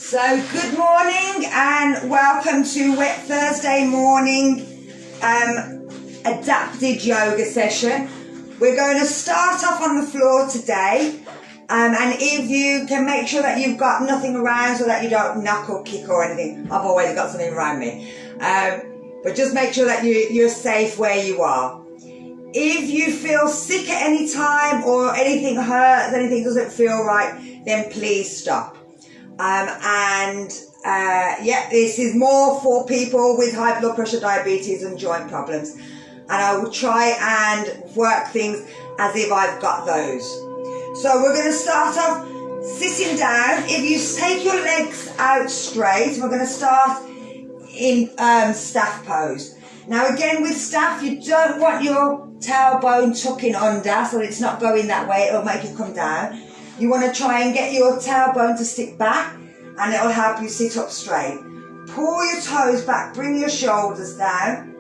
So good morning and welcome to Wet Thursday morning adapted yoga session. We're going to start off on the floor today, and if you can make sure that you've got nothing around so that you don't knock or kick or anything. I've always got something around me, but just make sure that you're safe where you are. If you feel sick at any time or anything hurts, anything doesn't feel right, then please stop. This is more for people with high blood pressure, diabetes and joint problems. And I will try and work things as if I've got those. So we're going to start off sitting down. If you take your legs out straight, we're going to start in staff pose. Now again with staff, you don't want your tailbone tucking under so it's not going that way, it'll make you come down. You want to try and get your tailbone to stick back and it'll help you sit up straight. Pull your toes back, bring your shoulders down,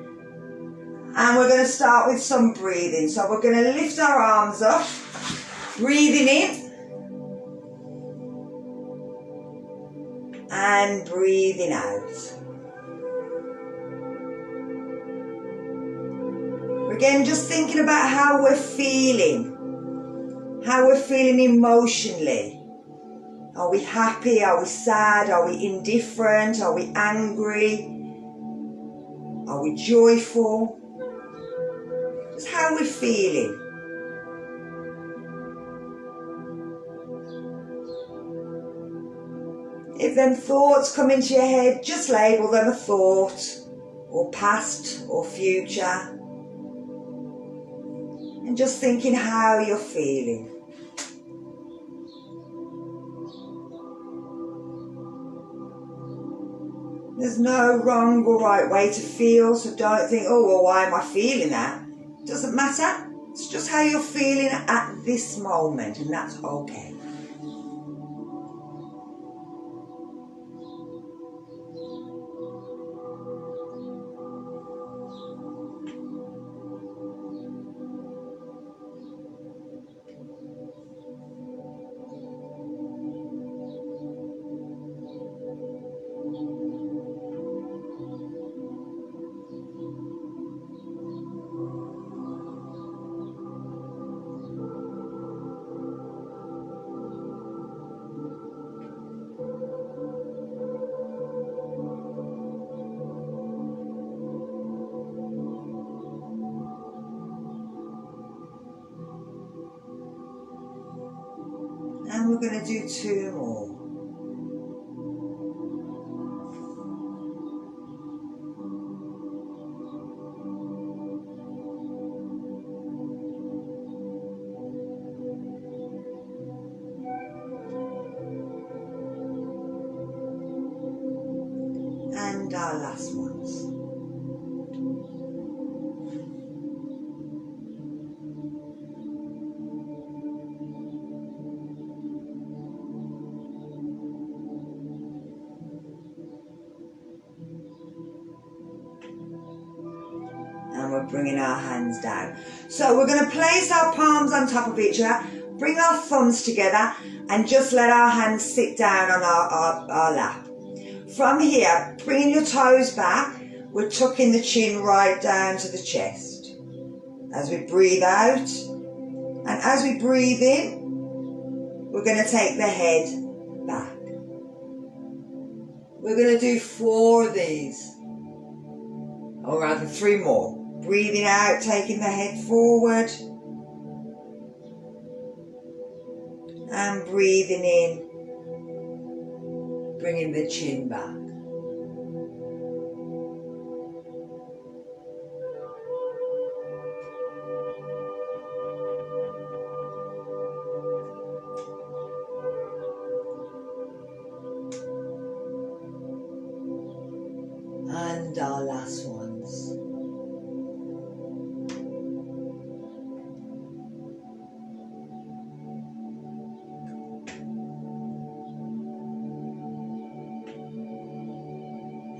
and we're going to start with some breathing. So we're going to lift our arms up, breathing in and breathing out. Again, just thinking about how we're feeling emotionally. Are we happy? Are we sad? Are we indifferent? Are we angry? Are we joyful? Just how we're feeling. If them thoughts come into your head, just label them a thought, or past or future. And just thinking how you're feeling. There's no wrong or right way to feel, so don't think, oh, well, why am I feeling that? It doesn't matter. It's just how you're feeling at this moment, and that's okay. And we're going to do two more. And our last ones. And we're bringing our hands down. So we're going to place our palms on top of each other, bring our thumbs together and just let our hands sit down on our lap. From here, bringing your toes back, we're tucking the chin right down to the chest. As we breathe out, and as we breathe in, we're going to take the head back. We're going to do 4 of these, or rather 3 more. Breathing out, taking the head forward, and breathing in, bringing the chin back. And our last ones.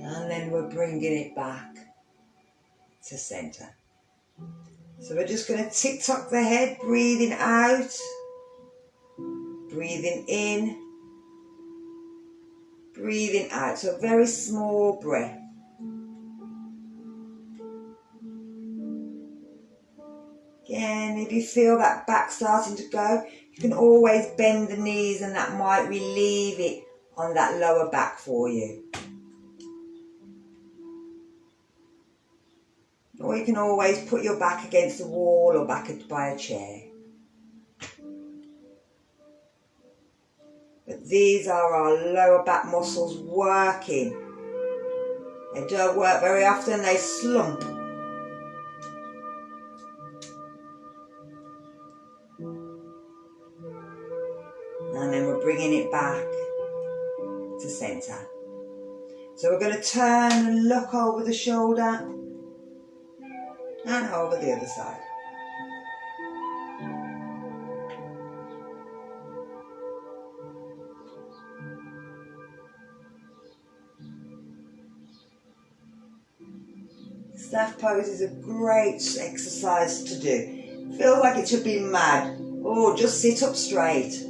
And then we're bringing it back to center. So we're just going to tick-tock the head, breathing out, breathing in, breathing out. So a very small breath. Again, if you feel that back starting to go, you can always bend the knees and that might relieve it on that lower back for you. Or you can always put your back against the wall or back by a chair. But these are our lower back muscles working. They don't work very often, they slump. And then we're bringing it back to centre. So we're going to turn and look over the shoulder and over the other side. Staff pose is a great exercise to do. Feel like it should be mad. Oh, just sit up straight.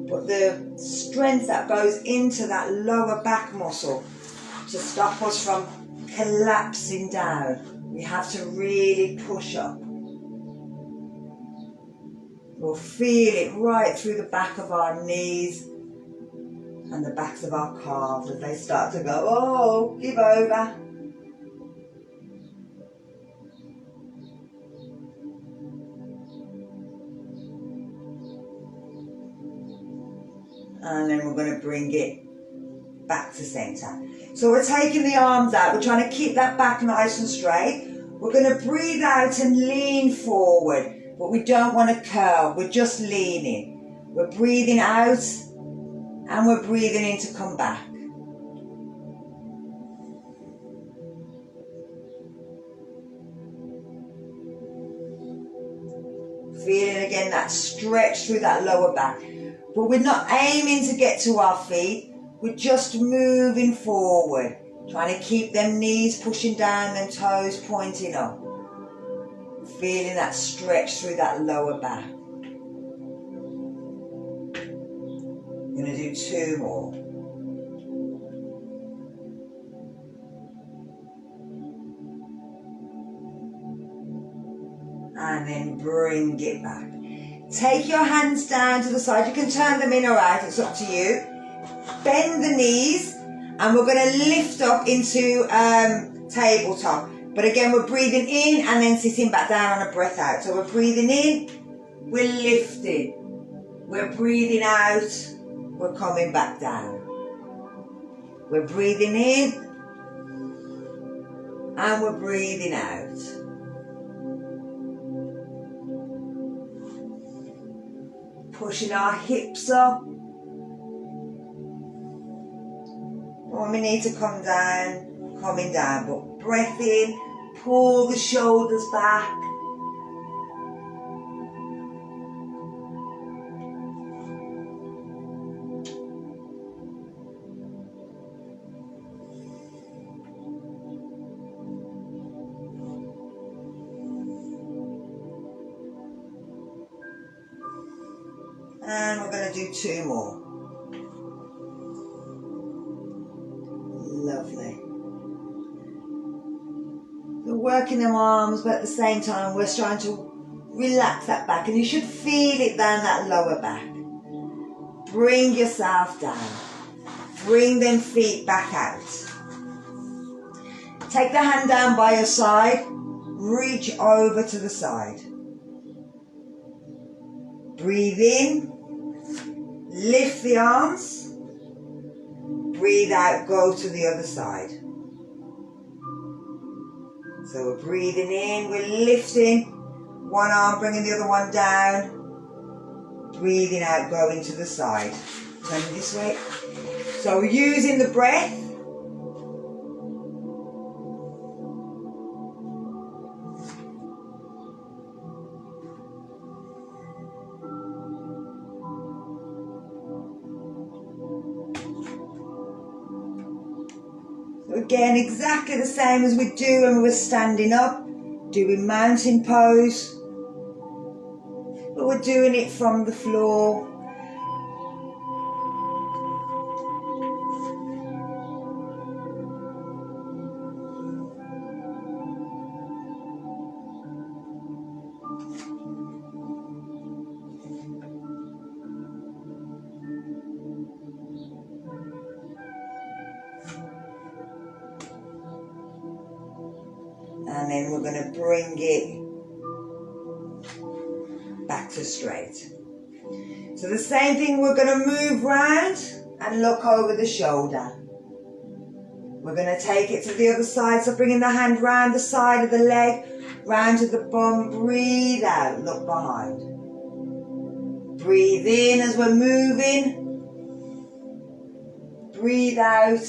But the strength that goes into that lower back muscle to stop us from collapsing down, we have to really push up. We'll feel it right through the back of our knees and the backs of our calves as they start to go, oh, give over. And then we're going to bring it back to centre. So we're taking the arms out. We're trying to keep that back nice and straight. We're going to breathe out and lean forward. But we don't want to curl. We're just leaning. We're breathing out and we're breathing in to come back. Feeling again that stretch through that lower back. But we're not aiming to get to our feet, we're just moving forward, trying to keep them knees pushing down, them toes pointing up. Feeling that stretch through that lower back. I'm going to do 2 more. And then bring it back. Take your hands down to the side. You can turn them in or out, it's up to you. Bend the knees and we're going to lift up into tabletop. But again, we're breathing in and then sitting back down on a breath out. So we're breathing in, we're lifting. We're breathing out, we're coming back down. We're breathing in and we're breathing out. Pushing our hips up. When we need to come down, coming down. But breath in, pull the shoulders back. And we're going to do 2 more. Lovely. We're working them arms, but at the same time we're trying to relax that back, and you should feel it down that lower back. Bring yourself down. Bring them feet back out. Take the hand down by your side. Reach over to the side. Breathe in. Lift the arms. Breathe out, go to the other side. So we're breathing in, we're lifting. One arm, bringing the other one down. Breathing out, going to the side. Turning this way. So we're using the breath. Again, exactly the same as we do when we were standing up, doing mountain pose, but we're doing it from the floor. And then we're going to bring it back to straight. So the same thing, we're going to move round and look over the shoulder. We're going to take it to the other side, so bringing the hand round the side of the leg, round to the bum, breathe out, look behind. Breathe in as we're moving. Breathe out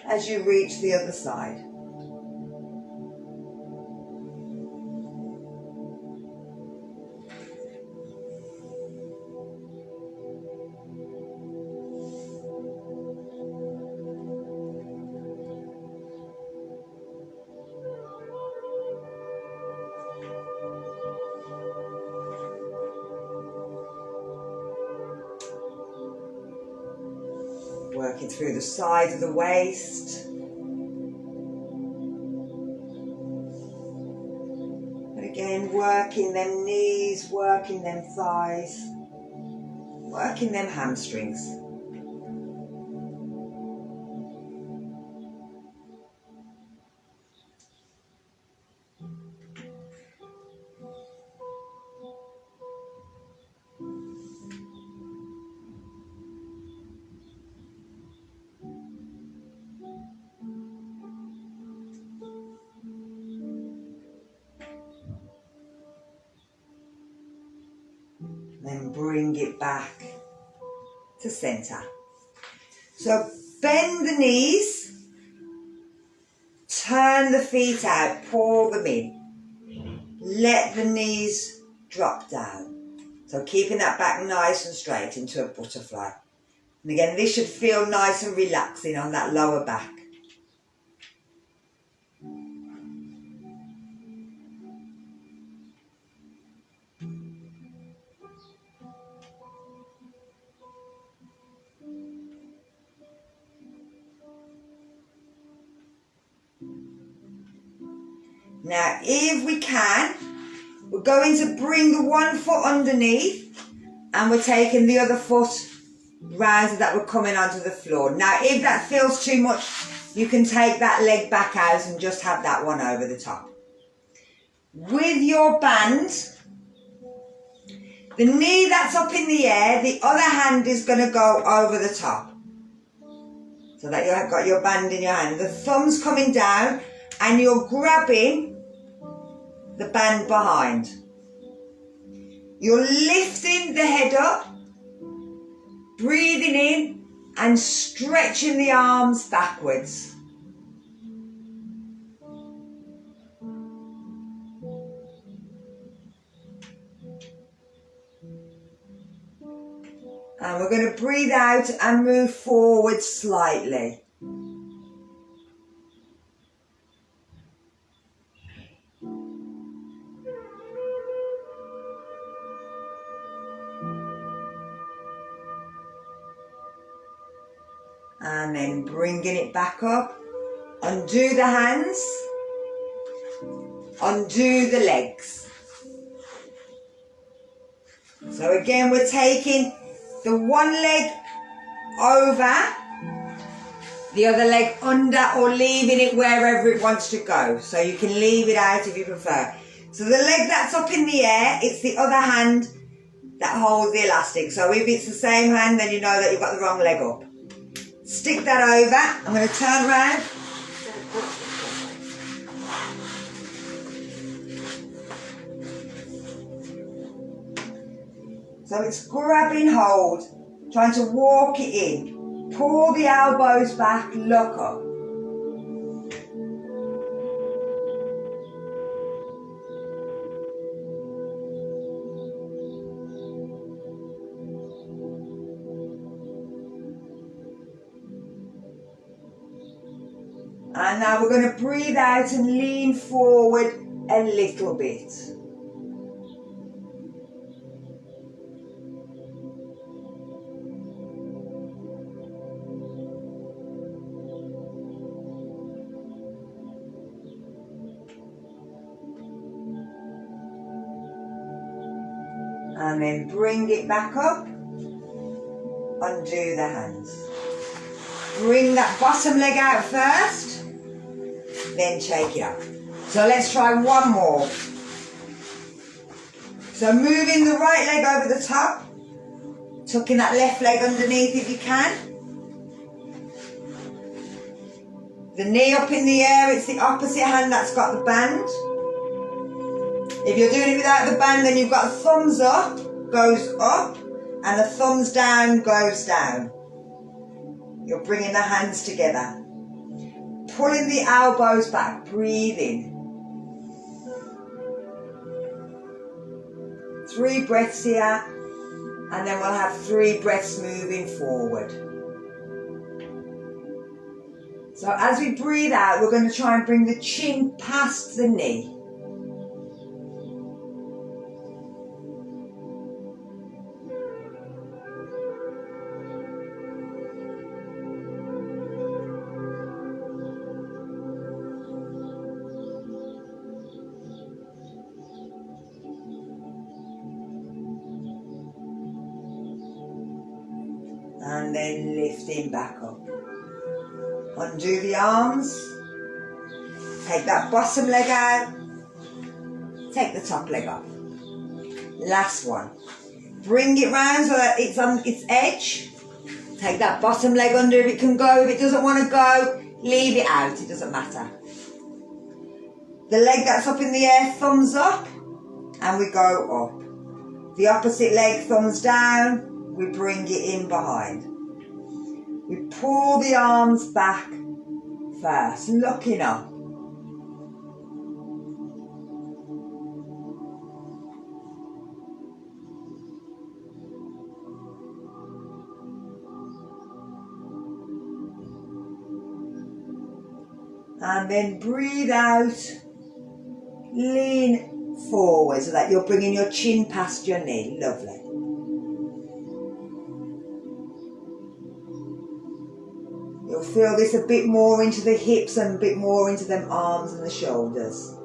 as you reach the other side. Working through the side of the waist. And again, working them knees, working them thighs, working them hamstrings. Then bring it back to center. So bend the knees, turn the feet out, pull them in. Let the knees drop down. So keeping that back nice and straight into a butterfly. And again, this should feel nice and relaxing on that lower back. Now, if we can, we're going to bring the one foot underneath and we're taking the other foot round so that we're coming onto the floor. Now, if that feels too much, you can take that leg back out and just have that one over the top. With your band, the knee that's up in the air, the other hand is going to go over the top. So that you've got your band in your hand. The thumb's coming down and you're grabbing the band behind. You're lifting the head up, breathing in and stretching the arms backwards. And we're going to breathe out and move forward slightly. And then bringing it back up. Undo the hands. Undo the legs. So again, we're taking the one leg over, the other leg under, or leaving it wherever it wants to go. So you can leave it out if you prefer. So the leg that's up in the air, it's the other hand that holds the elastic. So if it's the same hand, then you know that you've got the wrong leg up. Stick that over. I'm going to turn around. So it's grabbing hold, trying to walk it in. Pull the elbows back, look up. And now we're going to breathe out and lean forward a little bit. And then bring it back up. Undo the hands. Bring that bottom leg out first. Then shake it up. So let's try one more. So moving the right leg over the top, tucking that left leg underneath if you can. The knee up in the air, it's the opposite hand that's got the band. If you're doing it without the band, then you've got a thumbs up, goes up, and a thumbs down goes down. You're bringing the hands together. Pulling the elbows back, breathing. 3 breaths here, and then we'll have 3 breaths moving forward. So as we breathe out, we're going to try and bring the chin past the knee. And then lifting back up. Undo the arms. Take that bottom leg out. Take the top leg off. Last one. Bring it round so that it's on its edge. Take that bottom leg under if it can go. If it doesn't want to go, leave it out. It doesn't matter. The leg that's up in the air, thumbs up. And we go up. The opposite leg, thumbs down. We bring it in behind. We pull the arms back first, looking up. And then breathe out, lean forward so that you're bringing your chin past your knee. Lovely. You'll feel this a bit more into the hips and a bit more into them arms and the shoulders.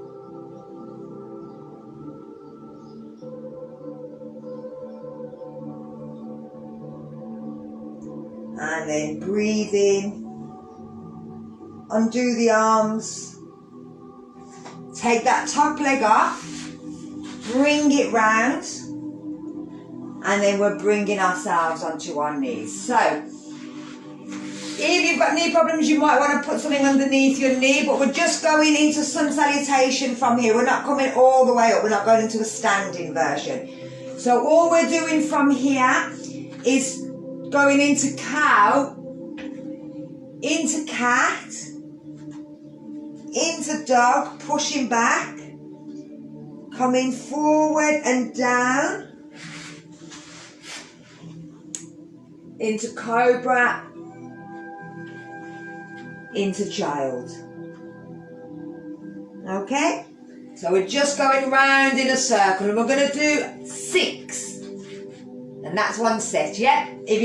And then breathe in. Undo the arms. Take that top leg off. Bring it round. And then we're bringing ourselves onto our knees. So, if you've got knee problems, you might want to put something underneath your knee, but we're just going into sun salutation from here. We're not coming all the way up. We're not going into a standing version. So all we're doing from here is going into cow, into cat, into dog, pushing back, coming forward and down, into cobra, into child. Okay? So we're just going round in a circle and we're going to do 6. And that's one set, yeah? If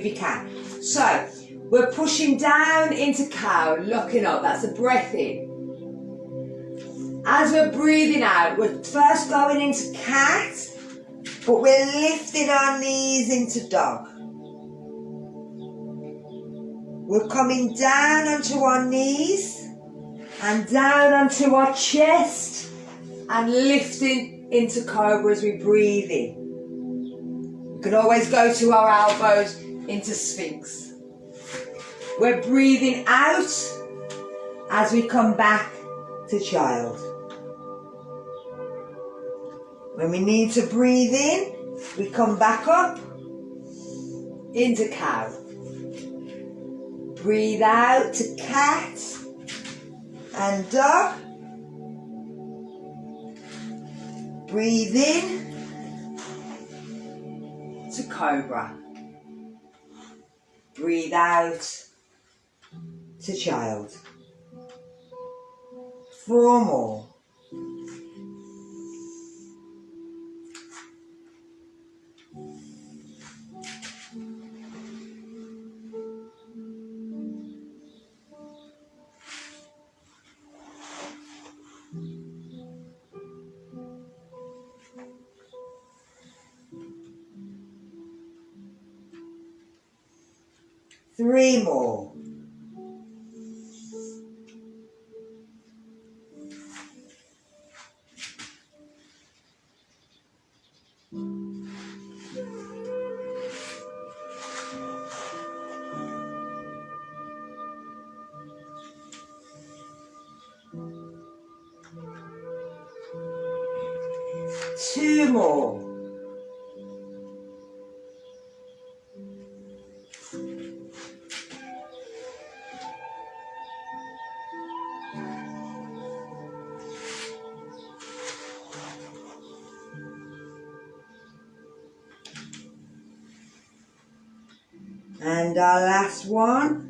you can. So, we're pushing down into cow, looking up. That's a breath in. As we're breathing out, we're first going into cat, but we're lifting our knees into dog. We're coming down onto our knees and down onto our chest and lifting into cobra as we breathe in. We can always go to our elbows into sphinx. We're breathing out as we come back to child. When we need to breathe in, we come back up into cow. Breathe out to cat and dog. Breathe in to cobra. Breathe out to child. 4 more. Three more. 2 more. And our last one.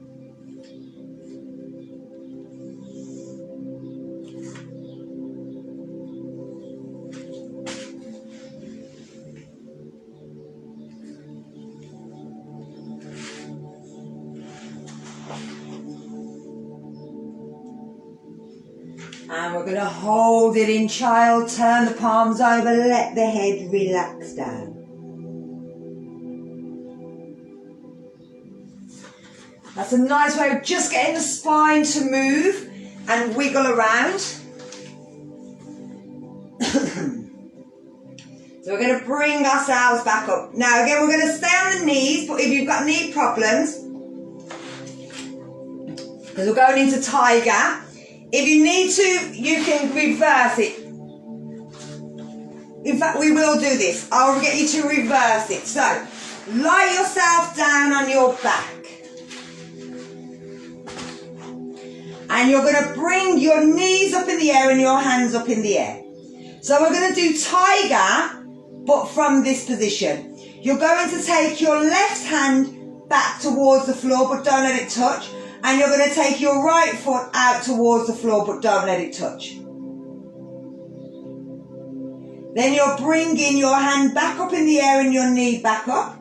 And we're going to hold it in child, turn the palms over, let the head relax down. That's a nice way of just getting the spine to move and wiggle around. So we're going to bring ourselves back up. Now again, we're going to stay on the knees, but if you've got knee problems, because we're going into tiger, if you need to, you can reverse it. In fact, we will do this. I'll get you to reverse it. So, lie yourself down on your back. And you're going to bring your knees up in the air and your hands up in the air. So we're going to do tiger, but from this position. You're going to take your left hand back towards the floor, but don't let it touch. And you're going to take your right foot out towards the floor, but don't let it touch. Then you're bringing your hand back up in the air and your knee back up.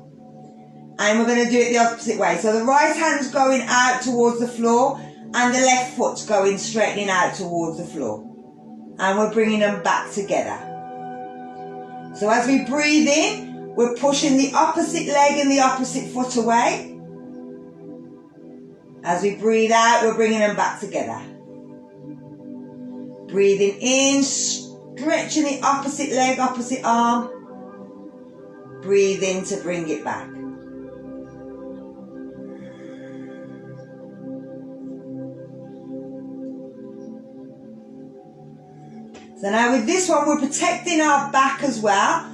And we're going to do it the opposite way. So the right hand's going out towards the floor and the left foot's going straightening out towards the floor. And we're bringing them back together. So as we breathe in, we're pushing the opposite leg and the opposite foot away. As we breathe out, we're bringing them back together. Breathing in, stretching the opposite leg, opposite arm. Breathe in to bring it back. So now with this one, we're protecting our back as well.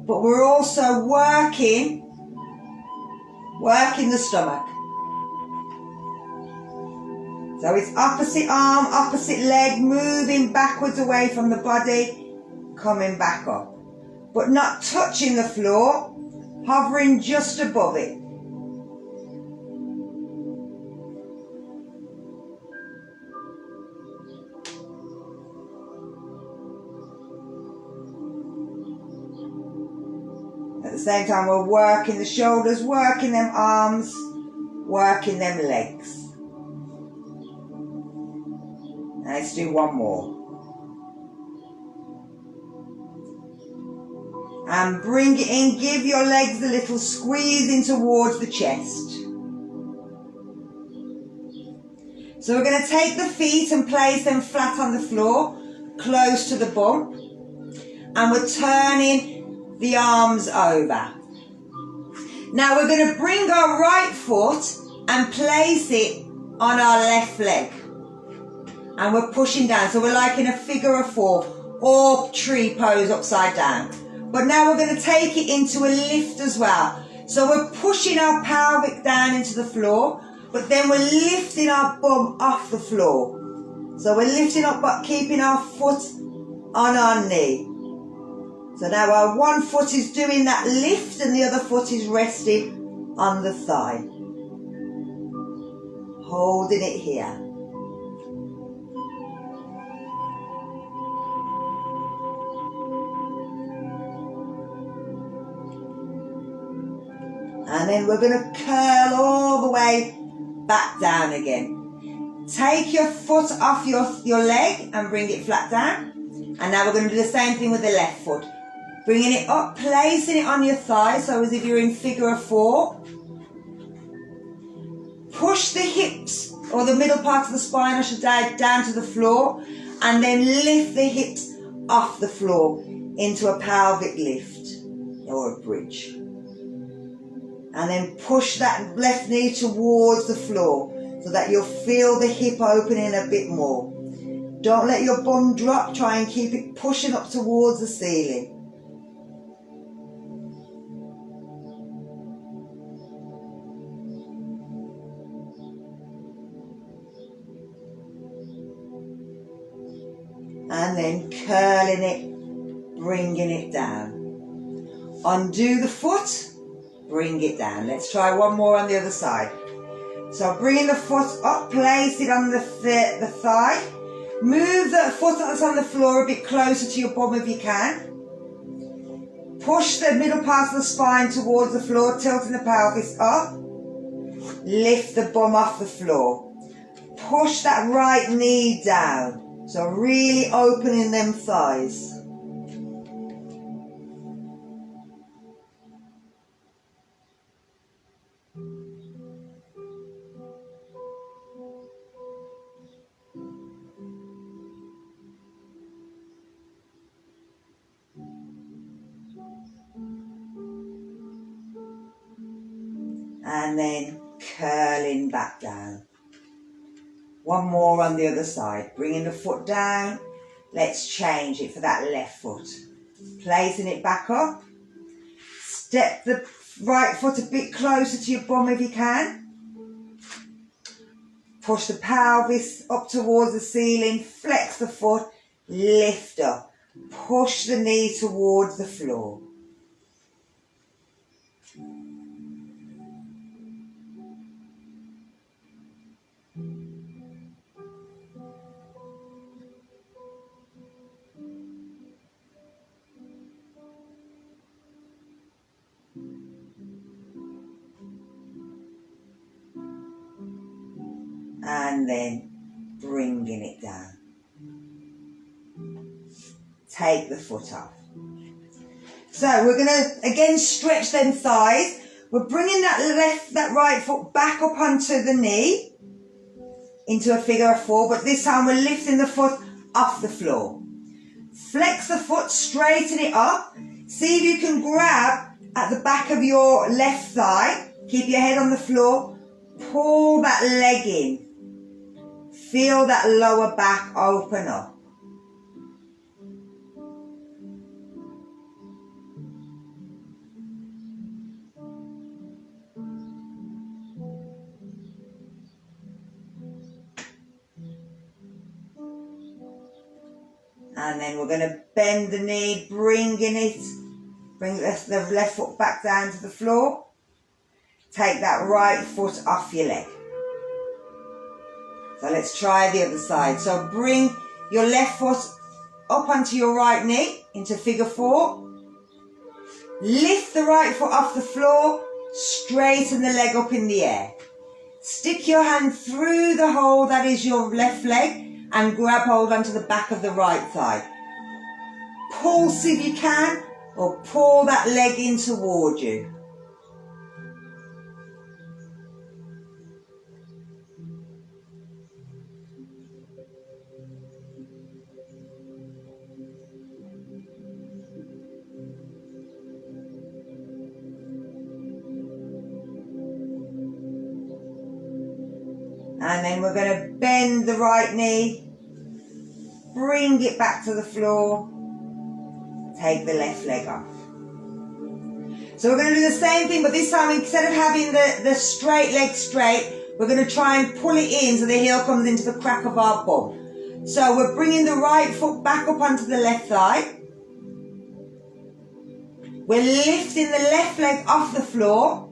But we're also working the stomach. So it's opposite arm, opposite leg, moving backwards away from the body, coming back up. But not touching the floor, hovering just above it. At the same time, we're working the shoulders, working them arms, working them legs. Let's do one more. And bring it in, give your legs a little squeeze in towards the chest. So we're going to take the feet and place them flat on the floor, close to the bum. And we're turning the arms over. Now we're going to bring our right foot and place it on our left leg. And we're pushing down. So we're like in a figure of 4 or tree pose upside down. But now we're going to take it into a lift as well. So we're pushing our pelvic down into the floor, but then we're lifting our bum off the floor. So we're lifting up but keeping our foot on our knee. So now our one foot is doing that lift and the other foot is resting on the thigh. Holding it here. And then we're going to curl all the way back down again. Take your foot off your leg and bring it flat down. And now we're going to do the same thing with the left foot. Bringing it up, placing it on your thigh, so as if you're in figure of 4. Push the hips, or the middle part of the spine, I should say, down to the floor. And then lift the hips off the floor into a pelvic lift, or a bridge. And then push that left knee towards the floor so that you'll feel the hip opening a bit more. Don't let your bum drop. Try and keep it pushing up towards the ceiling. And then curling it, bringing it down. Undo the foot, bring it down. Let's try one more on the other side. So bringing the foot up, place it on the thigh. Move the foot that's on the floor a bit closer to your bum if you can. Push the middle part of the spine towards the floor, tilting the pelvis up. Lift the bum off the floor. Push that right knee down. So really opening them thighs. And then curling back down. One more on the other side. Bringing the foot down. Let's change it for that left foot. Placing it back up. Step the right foot a bit closer to your bum if you can. Push the pelvis up towards the ceiling. Flex the foot. Lift up. Push the knee towards the floor. And then bringing it down. Take the foot off. So we're going to again stretch them thighs. We're bringing that right foot back up onto the knee into a figure of four, but this time we're lifting the foot off the floor. Flex the foot, straighten it up. See if you can grab at the back of your left thigh. Keep your head on the floor. Pull that leg in. Feel that lower back open up. And then we're going to bend the knee, bring the left foot back down to the floor. Take that right foot off your leg. So let's try the other side. So bring your left foot up onto your right knee into figure four. Lift the right foot off the floor, straighten the leg up in the air. Stick your hand through the hole that is your left leg and grab hold onto the back of the right thigh. Pulse if you can, or pull that leg in toward you. And then we're going to bend the right knee, bring it back to the floor, take the left leg off. So we're going to do the same thing, but this time instead of having the straight leg straight, we're going to try and pull it in so the heel comes into the crack of our bum. So we're bringing the right foot back up onto the left thigh. We're lifting the left leg off the floor.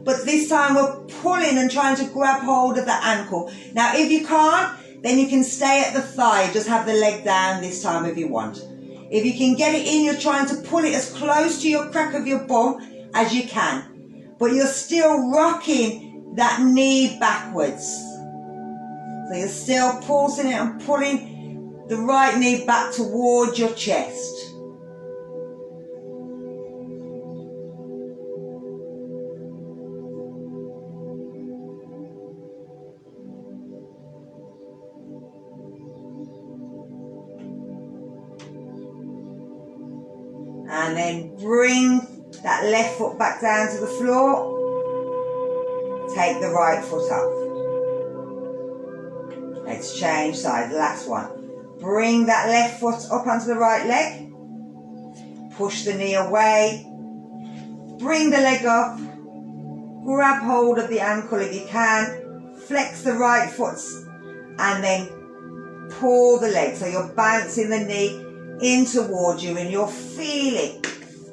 But this time we're pulling and trying to grab hold of the ankle. Now if you can't, then you can stay at the thigh. Just have the leg down this time if you want. If you can get it in, you're trying to pull it as close to your crack of your bum as you can. But you're still rocking that knee backwards. So you're still pulsing it and pulling the right knee back towards your chest. And then bring that left foot back down to the floor. Take the right foot up. Let's change sides. Last one. bring that left foot up onto the right leg, push the knee away, bring the leg up, grab hold of the ankle if you can, flex the right foot and then pull the leg. So you're bouncing the knee in towards you and you'll feel it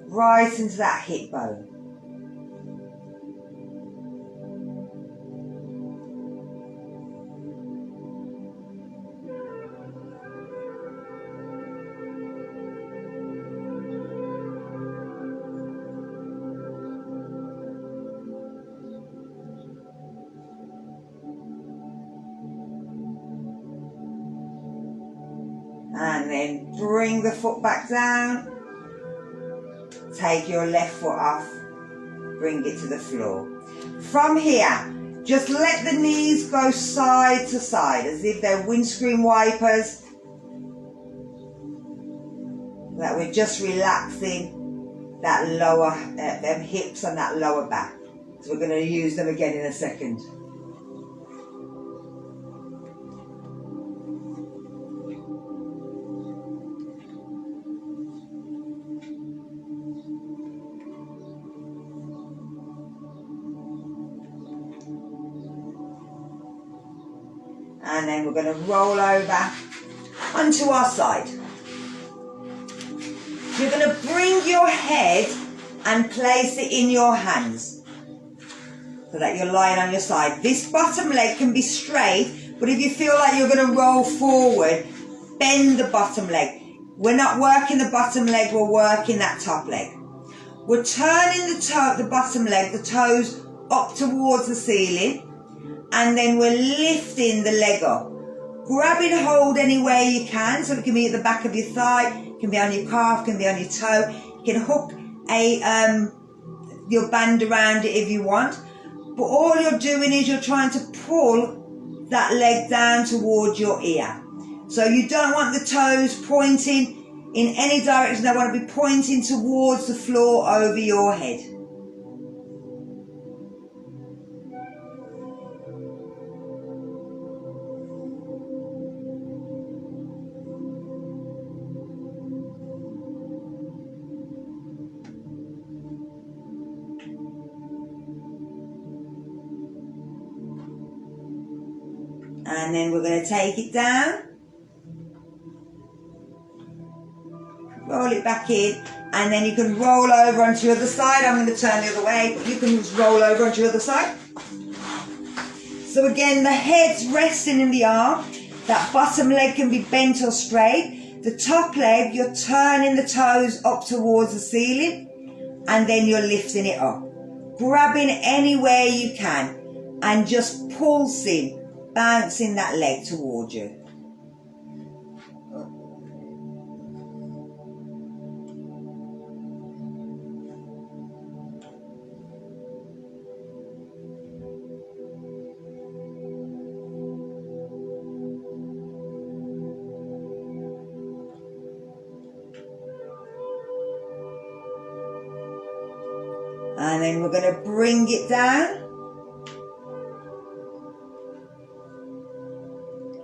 right into that hip bone. And then bring the foot back down. Take your left foot off. Bring it to the floor. From here, just let the knees go side to side as if they're windscreen wipers. That we're just relaxing that lower, them hips and that lower back. So we're going to use them again in a second. And then we're going to roll over onto our side. You're going to bring your head and place it in your hands so that you're lying on your side. This bottom leg can be straight, but if you feel like you're going to roll forward, bend the bottom leg. We're not working the bottom leg, we're working that top leg. We're turning the bottom leg, the toes up towards the ceiling. And then we're lifting the leg up. Grabbing hold anywhere you can. So it can be at the back of your thigh, it can be on your calf, it can be on your toe. You can hook your band around it if you want. But all you're doing is you're trying to pull that leg down towards your ear. So you don't want the toes pointing in any direction. They want to be pointing towards the floor over your head. And then we're going to take it down, roll it back in, and then you can roll over onto the other side. I'm going to turn the other way, but you can just roll over onto the other side. So again, the head's resting in the arm. That bottom leg can be bent or straight. The top leg, you're turning the toes up towards the ceiling, and then you're lifting it up. Grabbing anywhere you can, and just pulsing, bouncing that leg towards you. And then we're going to bring it down.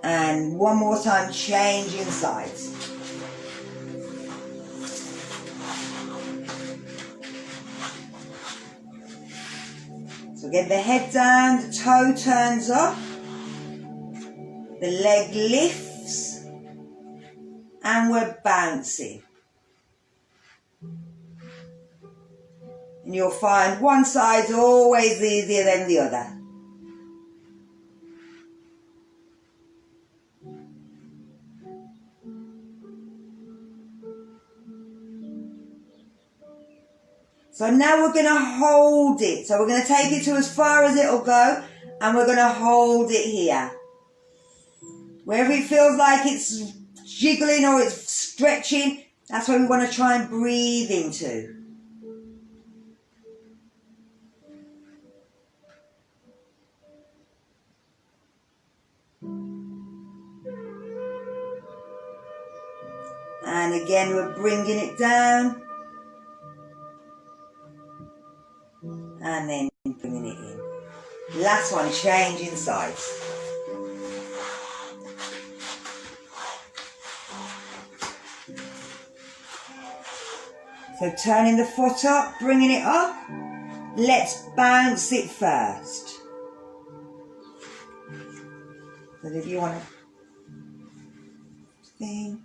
And one more time, changing sides. So get the head down, the toe turns up, the leg lifts, and we're bouncing. And you'll find one side's always easier than the other. So now we're going to hold it. So we're going to take it to as far as it'll go, and we're going to hold it here. Wherever it feels like it's jiggling or it's stretching, that's where we want to try and breathe into. And again, we're bringing it down. And then bringing it in. Last one, changing sides. So turning the foot up, bringing it up. Let's bounce it first. So if you want to thing.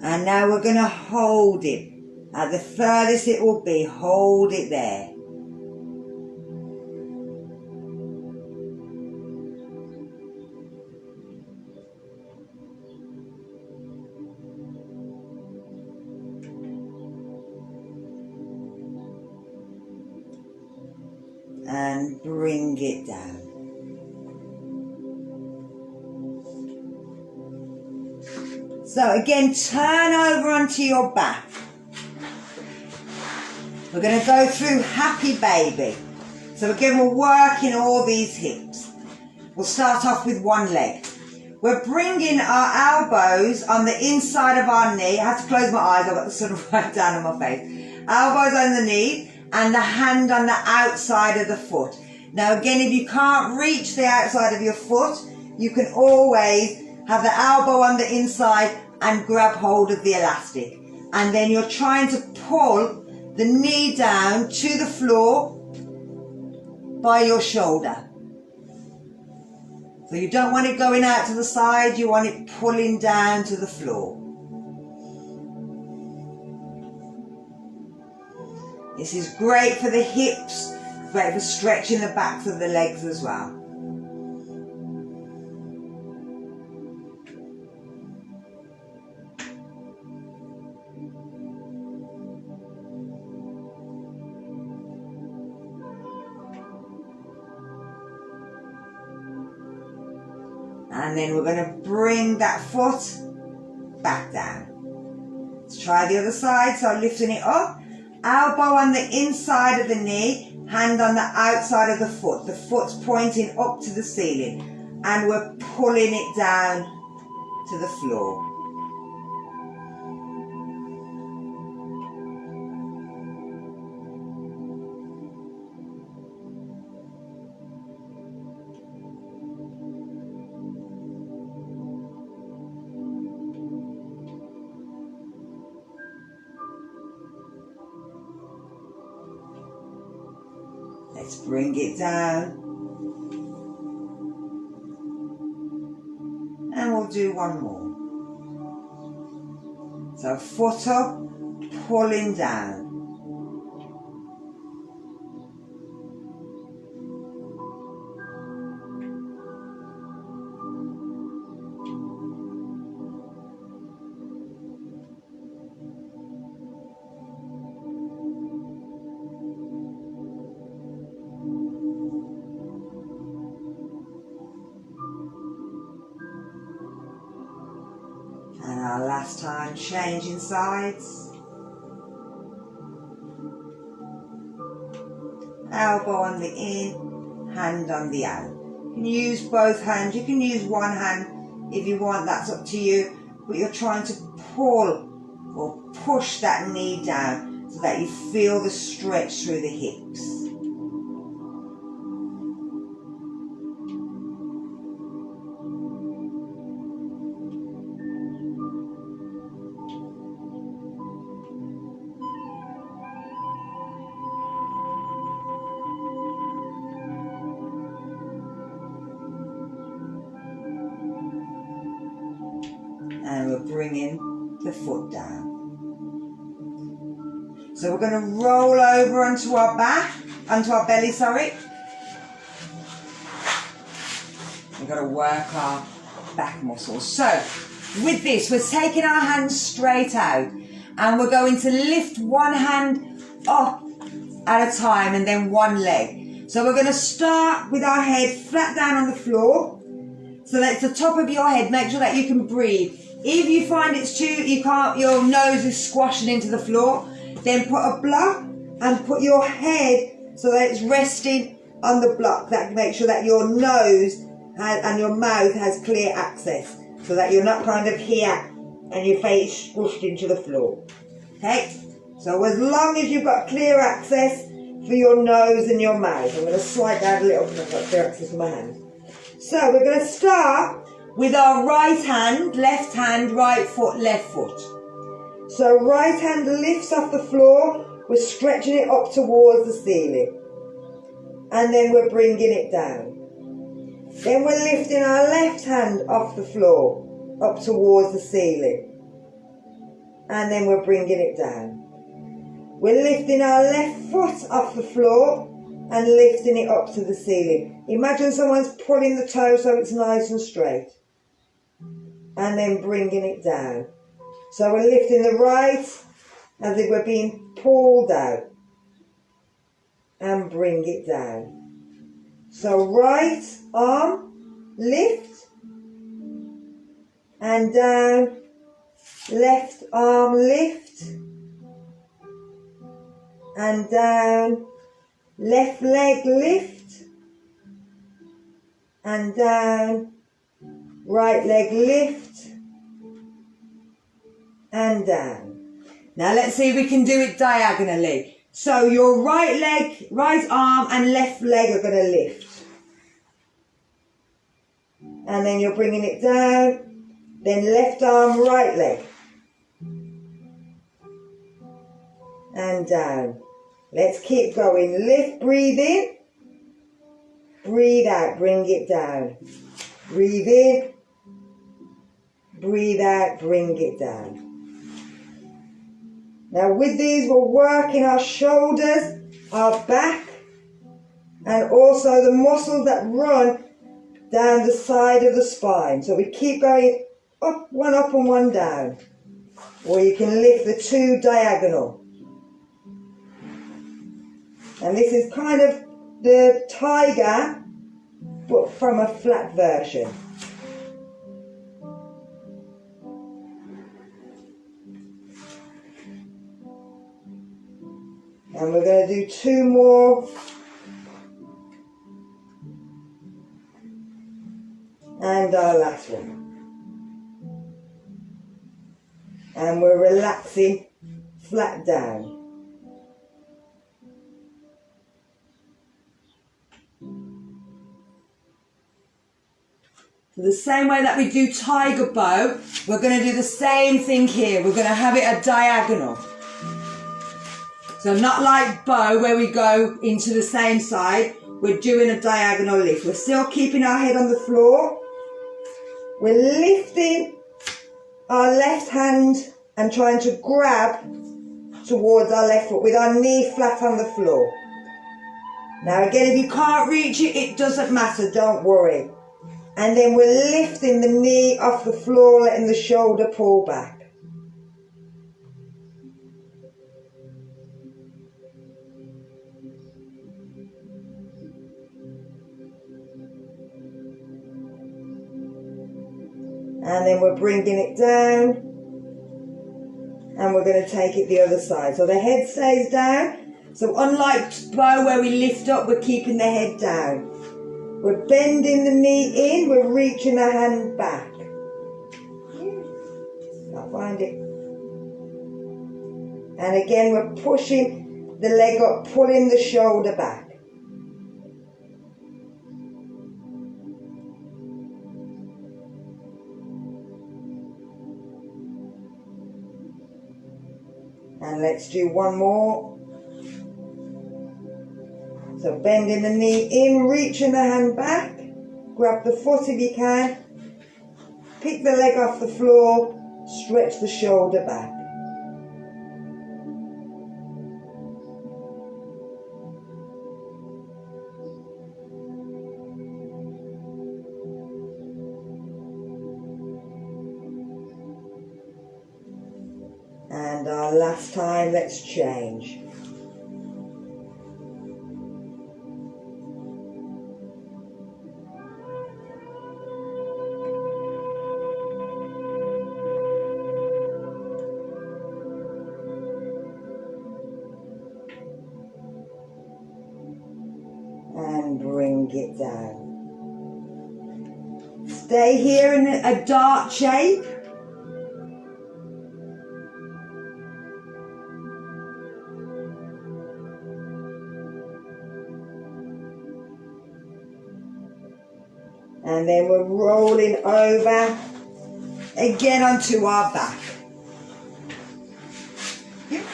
And now we're going to hold it. At the furthest it will be, hold it there. And bring it down. So again, turn over onto your back. We're going to go through happy baby. So again, we're working all these hips. We'll start off with one leg. We're bringing our elbows on the inside of our knee. I have to close my eyes, I've got the sun right down on my face. Elbows on the knee and the hand on the outside of the foot. Now again, if you can't reach the outside of your foot, you can always have the elbow on the inside and grab hold of the elastic. And then you're trying to pull the knee down to the floor by your shoulder. So you don't want it going out to the side, you want it pulling down to the floor. This is great for the hips, great for stretching the backs of the legs as well. And then we're going to bring that foot back down. Let's try the other side. So lifting it up, elbow on the inside of the knee, hand on the outside of the foot. The foot's pointing up to the ceiling and we're pulling it down to the floor. Let's bring it down. And we'll do one more. So foot up, pulling down. And our last time, changing sides. Elbow on the in, hand on the out. You can use both hands, you can use one hand if you want, that's up to you. But you're trying to pull or push that knee down so that you feel the stretch through the hips. And we're bringing the foot down. So we're going to roll over onto our back, onto our belly, sorry. We've got to work our back muscles. So with this, we're taking our hands straight out and we're going to lift one hand up at a time and then one leg. So we're going to start with our head flat down on the floor. So that's the top of your head. Make sure that you can breathe. If you find it's your nose is squashing into the floor, then put a block and put your head so that it's resting on the block. That makes sure that your nose and your mouth has clear access, so that you're not kind of here and your face pushed into the floor. Okay? So as long as you've got clear access for your nose and your mouth. I'm going to slide down a little because I've got clear access for my hand. So we're going to start with our right hand, left hand, right foot, left foot. So right hand lifts off the floor, we're stretching it up towards the ceiling. And then we're bringing it down. Then we're lifting our left hand off the floor, up towards the ceiling. And then we're bringing it down. We're lifting our left foot off the floor and lifting it up to the ceiling. Imagine someone's pulling the toe so it's nice and straight. And then bringing it down. So we're lifting the right as if we're being pulled out. And bring it down. So right arm, lift. And down. Left arm, lift. And down. Left leg, lift. And down. Right leg, lift. And down. Now let's see if we can do it diagonally. So your right leg, right arm and left leg are going to lift. And then you're bringing it down. Then left arm, right leg. And down. Let's keep going. Lift, breathe in. Breathe out, bring it down. Breathe in. Breathe out, bring it down. Now with these we're working our shoulders, our back, and also the muscles that run down the side of the spine. So we keep going up and one down. Or you can lift the two diagonal. And this is kind of the tiger, but from a flat version. And we're going to do two more. And our last one. And we're relaxing flat down. So the same way that we do tiger bow, we're going to do the same thing here. We're going to have it a diagonal. So not like bow where we go into the same side, we're doing a diagonal lift. We're still keeping our head on the floor. We're lifting our left hand and trying to grab towards our left foot with our knee flat on the floor. Now again, if you can't reach it, it doesn't matter, don't worry. And then we're lifting the knee off the floor, letting the shoulder pull back. And then we're bringing it down, and we're going to take it the other side. So the head stays down. So unlike bow where we lift up, we're keeping the head down. We're bending the knee in, we're reaching the hand back. I'll find it. And again, we're pushing the leg up, pulling the shoulder back. And let's do one more. So bending the knee in, reaching the hand back. Grab the foot if you can. Pick the leg off the floor. Stretch the shoulder back. And our last time, let's change. And bring it down. Stay here in a dart shape. And then we're rolling over again onto our back. Yep.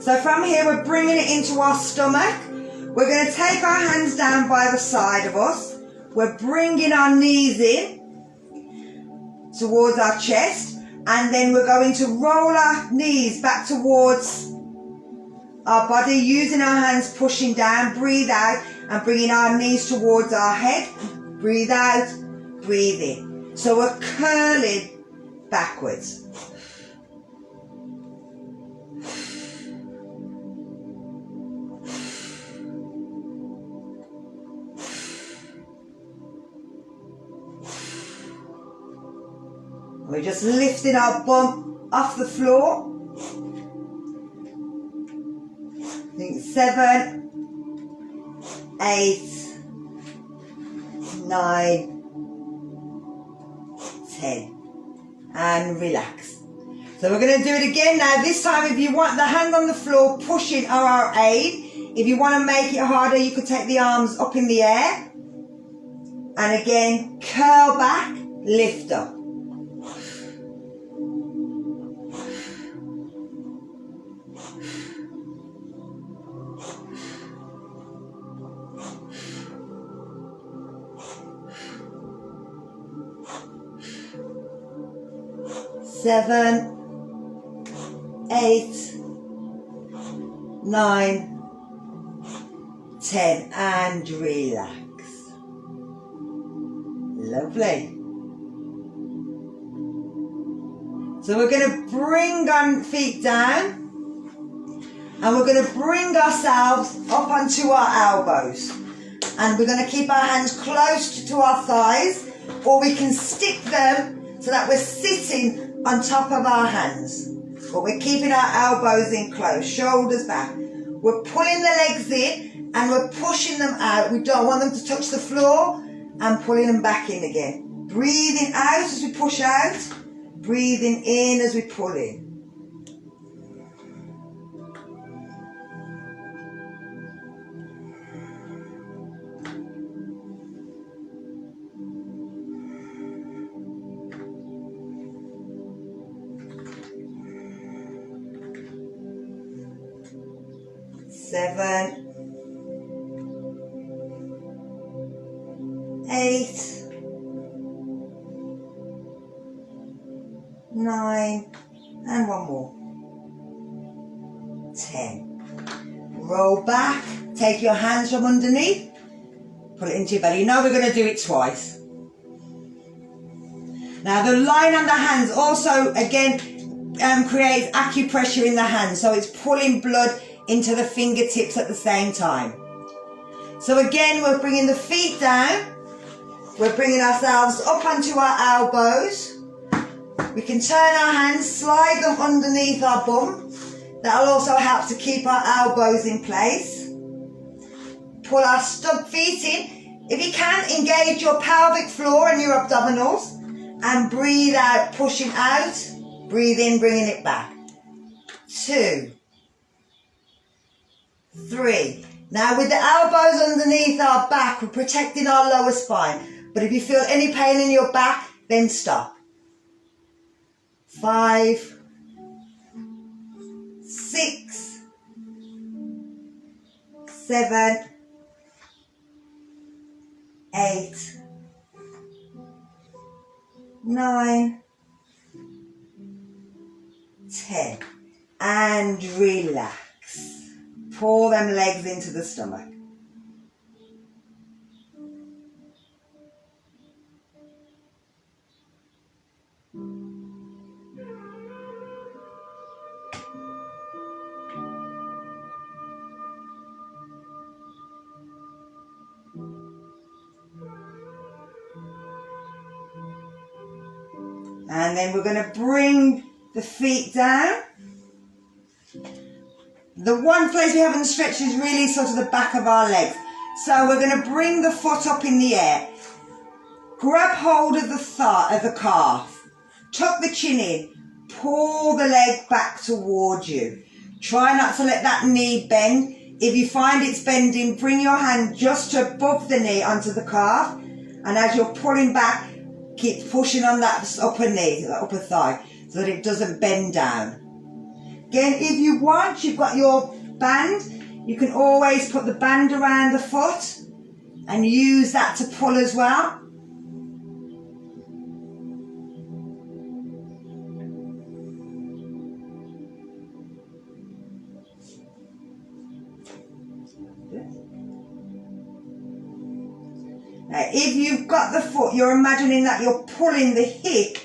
So from here we're bringing it into our stomach. We're going to take our hands down by the side of us. We're bringing our knees in towards our chest, and then we're going to roll our knees back towards our body, using our hands, pushing down. Breathe out and bringing our knees towards our head. Breathe out, breathe in. So we're curling backwards. We're just lifting our bum off the floor. I think 7, 8, 9, 10. And relax. So we're going to do it again now. This time, if you want the hand on the floor, pushing are our aid. If you want to make it harder, you could take the arms up in the air. And again, curl back, lift up. Seven, 8, 9, 10, and relax. Lovely. So we're going to bring our feet down, and we're going to bring ourselves up onto our elbows, and we're going to keep our hands close to our thighs, or we can stick them so that we're sitting on top of our hands, but we're keeping our elbows in close, shoulders back. We're pulling the legs in and we're pushing them out. We don't want them to touch the floor, and pulling them back in again. Breathing out as we push out, breathing in as we pull in. Seven, 8, 9, and one more. 10. Roll back, take your hands from underneath, pull it into your belly. Now we're going to do it twice. Now the line on the hands also again creates acupressure in the hands, so it's pulling blood into the fingertips at the same time. So again, we're bringing the feet down, we're bringing ourselves up onto our elbows. We can turn our hands, slide them underneath our bum. That'll also help to keep our elbows in place. Pull our stub feet in. If you can, engage your pelvic floor and your abdominals, and breathe out, pushing out. Breathe in, bringing it back. 2, 3. Now with the elbows underneath our back, we're protecting our lower spine. But if you feel any pain in your back, then stop. 5, 6, 7, 8, 9, 10. And relax. Pull them legs into the stomach. And then we're going to bring the feet down. The one place we haven't stretched is really sort of the back of our legs. So we're going to bring the foot up in the air. Grab hold of the thigh, of the calf. Tuck the chin in. Pull the leg back towards you. Try not to let that knee bend. If you find it's bending, bring your hand just above the knee onto the calf, and as you're pulling back, keep pushing on that upper knee, that upper thigh, so that it doesn't bend down. Again, if you want, you've got your band, you can always put the band around the foot and use that to pull as well. Now, if you've got the foot, you're imagining that you're pulling the hip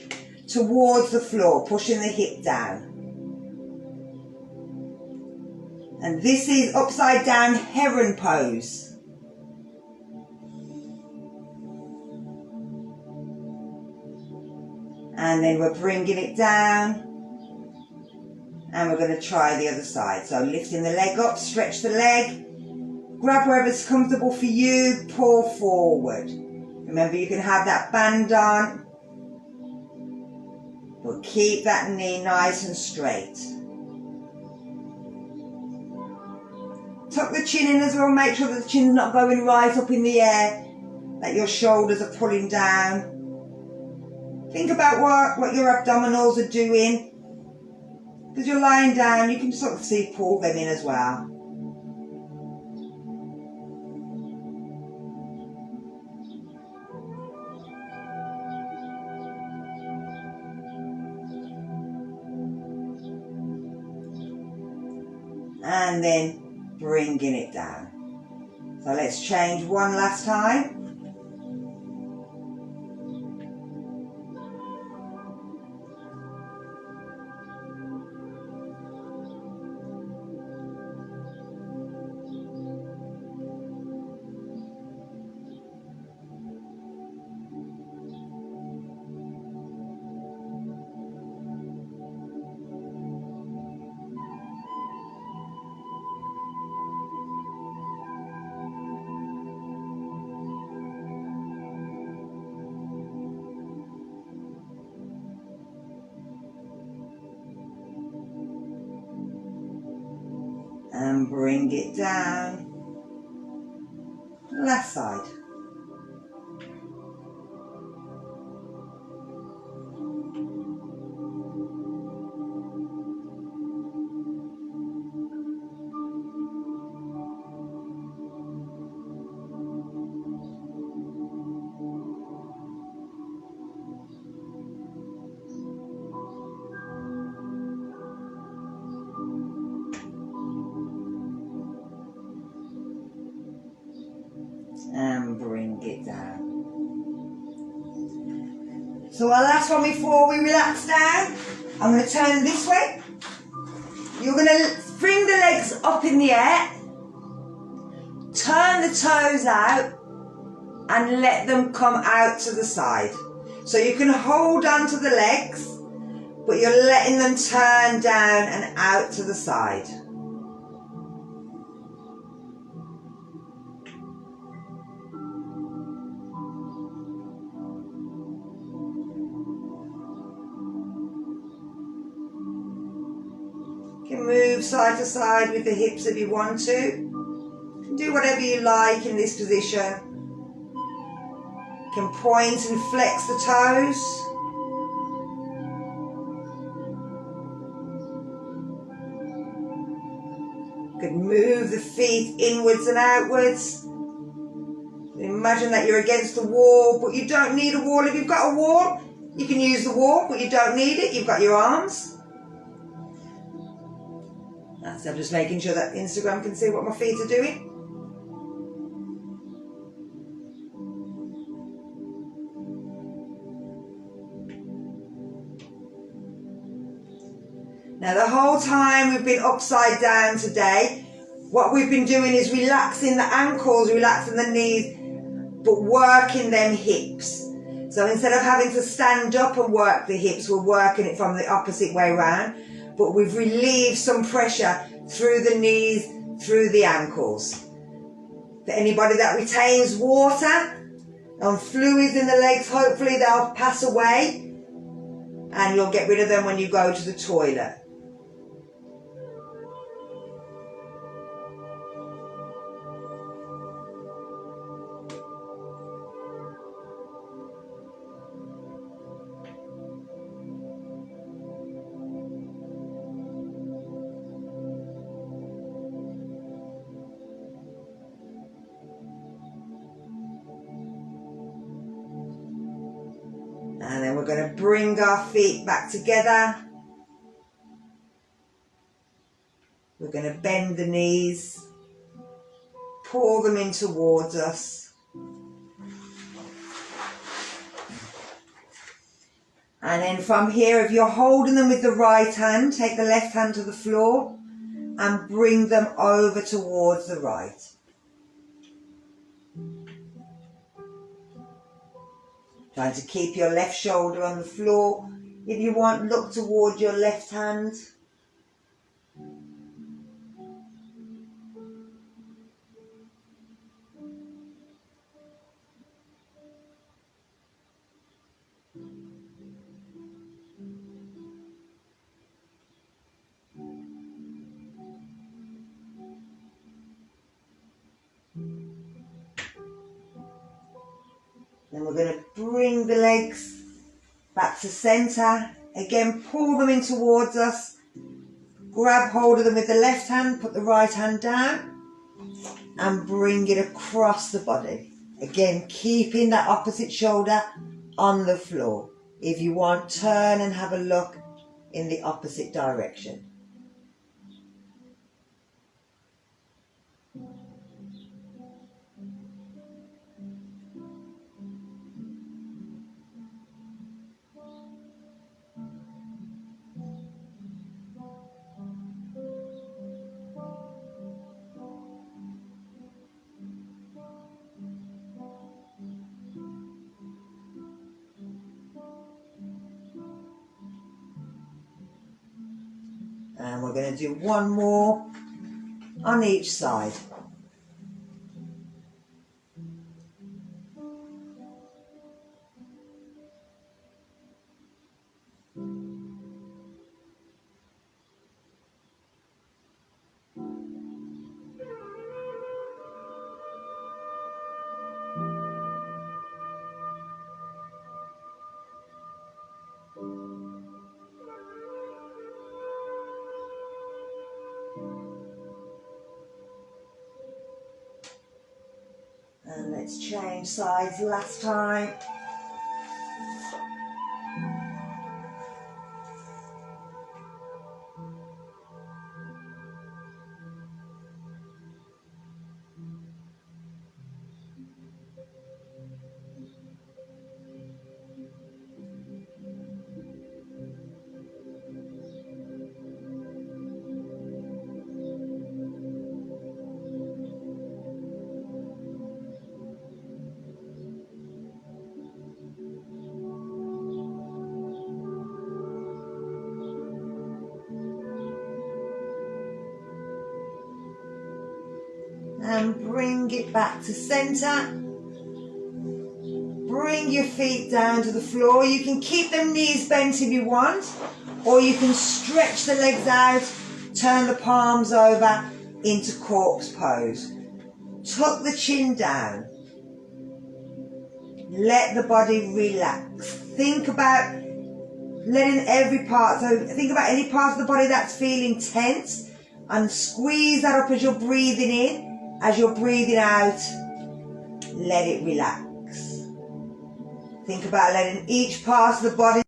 towards the floor, pushing the hip down. And this is upside down heron pose. And then we're bringing it down. And we're going to try the other side. So lifting the leg up, stretch the leg. Grab wherever's comfortable for you, pull forward. Remember, you can have that band on, but keep that knee nice and straight. Tuck the chin in as well, make sure that the chin's not going right up in the air, that your shoulders are pulling down. Think about what your abdominals are doing. Because you're lying down, you can sort of pull them in as well. And then bringing it down. So let's change one last time. And bring it down. Left side. And bring it down. So our last one before we relax down, I'm going to turn this way. You're going to bring the legs up in the air, turn the toes out and let them come out to the side. So you can hold on to the legs, but you're letting them turn down and out to the side. You can move side to side with the hips if you want to. You can do whatever you like in this position. You can point and flex the toes. You can move the feet inwards and outwards. Imagine that you're against the wall, but you don't need a wall. If you've got a wall, you can use the wall, but you don't need it. You've got your arms. So I'm just making sure that Instagram can see what my feet are doing. Now the whole time we've been upside down today, what we've been doing is relaxing the ankles, relaxing the knees, but working them hips. So instead of having to stand up and work the hips, we're working it from the opposite way around. But we've relieved some pressure through the knees, through the ankles. For anybody that retains water and fluids in the legs, hopefully they'll pass away and you'll get rid of them when you go to the toilet. we're going to bring our feet back together. We're going to bend the knees, pull them in towards us. And then from here, if you're holding them with the right hand, take the left hand to the floor and bring them over towards the right. Trying to keep your left shoulder on the floor. If you want, look towards your left hand. Then we're going to bring the legs back to center. Again, pull them in towards us. Grab hold of them with the left hand, put the right hand down and bring it across the body. Again, keeping that opposite shoulder on the floor. If you want, turn and have a look in the opposite direction. And we're going to do one more on each side. And let's change sides last time. And bring it back to center. Bring your feet down to the floor. You can keep them knees bent if you want, or you can stretch the legs out, turn the palms over into corpse pose. Tuck the chin down. Let the body relax. Think about letting every part, so think about any part of the body that's feeling tense and squeeze that up as you're breathing in. As you're breathing out, let it relax. Think about letting each part of the body